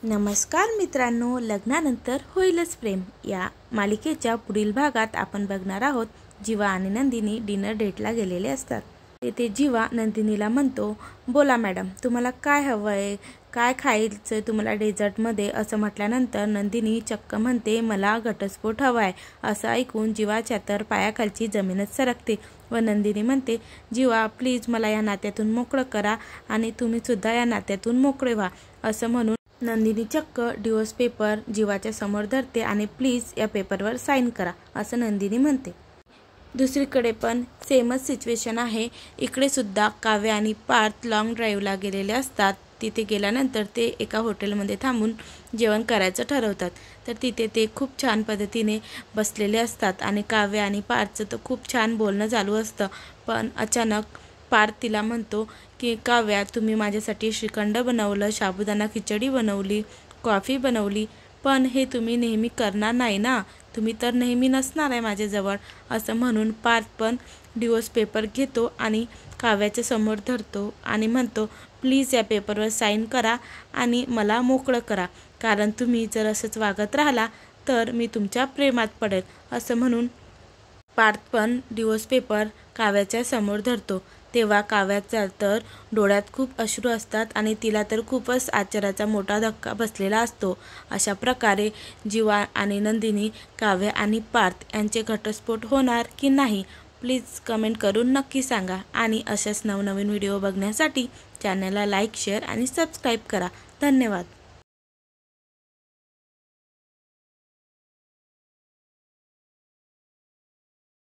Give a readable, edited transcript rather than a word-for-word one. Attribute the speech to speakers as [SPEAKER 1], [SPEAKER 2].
[SPEAKER 1] नमस्कार मित्रांनो, लग्नानंतर होईलच प्रेम या मालिकेच्या पुढील भागात आपण बघणार आहोत. जीवा आणि नंदिनी डिनर डेटला गेलेले असतात. तेथे जीवा नंदिनीला म्हणतो, बोला मॅडम, तुम्हाला काय हवं आहे, काय खायचं तुम्हाला डेझर्टमध्ये, असं म्हटल्यानंतर नंदिनी चक्क म्हणते, मला घटस्फोट हवा आहे. असं ऐकून जीवाच्या तर पायाखालची जमीनच सरकते व नंदिनी म्हणते, जीवा प्लीज मला या नात्यातून मोकळं करा आणि तुम्ही सुद्धा या नात्यातून मोकळे व्हा. असं म्हणून नंदिनी चक्क डिवोर्स पेपर जीवाच्या समोर धरते आणि प्लीज या पेपरवर साईन करा, असं नंदिनी म्हणते. दुसरीकडे पण सेमच सिच्युएशन आहे. इकडे सुद्धा काव्य आणि पार्थ लॉंग ड्राईव्हला गेलेले असतात. तिथे गेल्यानंतर ते एका हॉटेलमध्ये थांबून जेवण करायचं ठरवतात. तर तिथे ते खूप छान पद्धतीने बसलेले असतात आणि काव्य आणि पार्थचं तर खूप छान बोलणं चालू असतं. पण अचानक पार्थ तिला म्हणतो की काव्या, तुम्ही माझ्यासाठी श्रीखंड बनवलं, साबुदाणा खिचडी बनवली, कॉफी बनवली, पण हे तुम्ही नेहमी करणार नाही ना, तुम्ही तर नेहमी नसणार आहे माझ्याजवळ. असं म्हणून पार्थ पण डिवोर्स पेपर घेतो आणि काव्याच्या समोर धरतो आणि म्हणतो, प्लीज या पेपरवर साईन करा आणि मला मोकळं करा, कारण तुम्ही जर असंच वागत राहिला तर मी तुमच्या प्रेमात पडेल. असं म्हणून पार्थ पण डिवोर्स पेपर काव्याच्या समोर धरतो. तेव्हा काव्याचा तर डोळ्यात खूप अश्रू असतात आणि तिला तर खूपच आश्चर्याचा मोठा धक्का बसलेला असतो. अशा प्रकारे जीवा आणि नंदिनी, काव्य आणि पार्थ यांचे घटस्फोट होणार की नाही, प्लीज कमेंट करून नक्की सांगा. आणि अशाच नवनवीन व्हिडिओ बघण्यासाठी चॅनलला लाईक, शेअर आणि सबस्क्राईब करा. धन्यवाद.